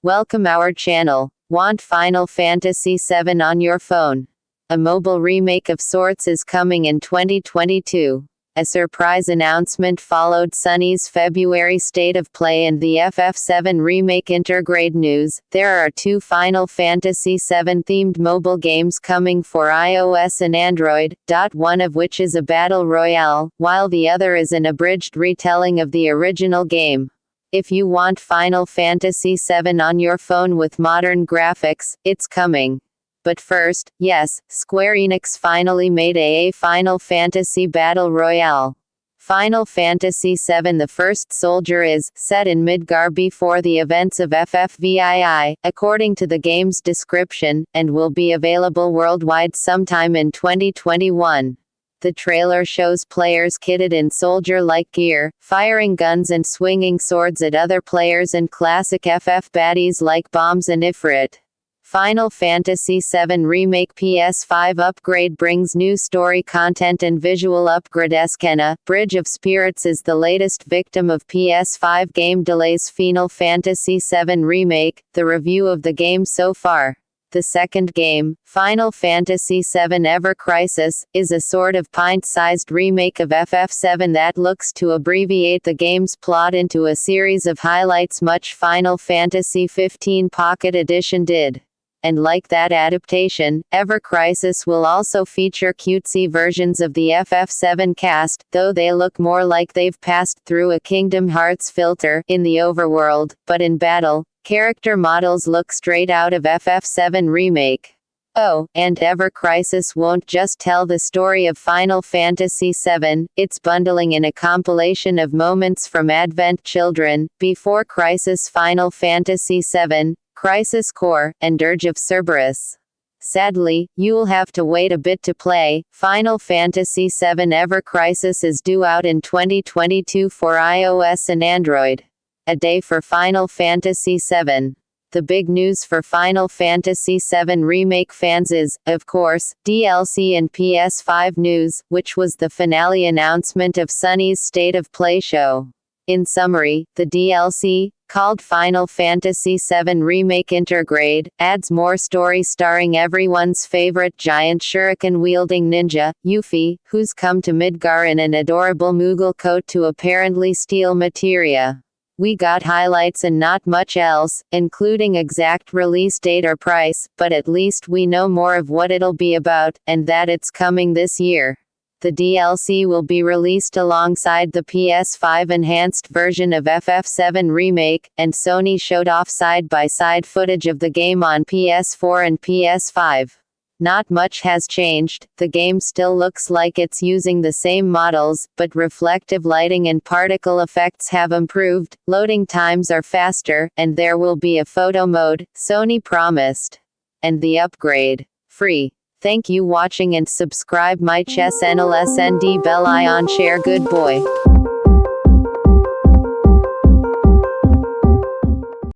Welcome our channel. Want Final Fantasy VII on your phone? A mobile remake of sorts is coming in 2022. A surprise announcement followed Sony's February State of Play and the FF7 Remake Intergrade news. There are two Final Fantasy VII themed mobile games coming for iOS and Android, one of which is a battle royale, while the other is an abridged retelling of the original game. If you want Final Fantasy VII on your phone with modern graphics, it's coming. But first, yes, Square Enix finally made a Final Fantasy Battle Royale. Final Fantasy VII The First Soldier is set in Midgar before the events of FFVII, according to the game's description, and will be available worldwide sometime in 2021. The trailer shows players kitted in soldier-like gear, firing guns and swinging swords at other players and classic FF baddies like Bombs and Ifrit. Final Fantasy VII Remake PS5 upgrade brings new story content and visual upgrade. Eskenna, Bridge of Spirits is the latest victim of PS5 game delays. Final Fantasy VII Remake, the review of the game so far. The second game, Final Fantasy VII Ever Crisis, is a sort of pint-sized remake of FF7 that looks to abbreviate the game's plot into a series of highlights, much Final Fantasy XV Pocket Edition did. And like that adaptation, Ever Crisis will also feature cutesy versions of the FF7 cast, though they look more like they've passed through a Kingdom Hearts filter in the overworld, but in battle, character models look straight out of FF7 Remake. Oh, and Ever Crisis won't just tell the story of Final Fantasy VII, it's bundling in a compilation of moments from Advent Children, Before Crisis, Final Fantasy VII, Crisis Core, and Dirge of Cerberus. Sadly, you'll have to wait a bit to play. Final Fantasy VII Ever Crisis is due out in 2022 for iOS and Android. A day for Final Fantasy VII. The big news for Final Fantasy VII Remake fans is, of course, DLC and PS5 news, which was the finale announcement of Sony's State of Play show. In summary, the DLC, called Final Fantasy VII Remake Intergrade, adds more story starring everyone's favorite giant shuriken-wielding ninja, Yuffie, who's come to Midgar in an adorable Moogle coat to apparently steal materia. We got highlights and not much else, including exact release date or price, but at least we know more of what it'll be about, and that it's coming this year. The DLC will be released alongside the PS5 enhanced version of FF7 Remake, and Sony showed off side-by-side footage of the game on PS4 and PS5. Not much has changed, the game still looks like it's using the same models, but reflective lighting and particle effects have improved, loading times are faster, and there will be a photo mode, Sony promised. And the upgrade. Free. Thank you watching and subscribe my channel SND bell icon share good boy.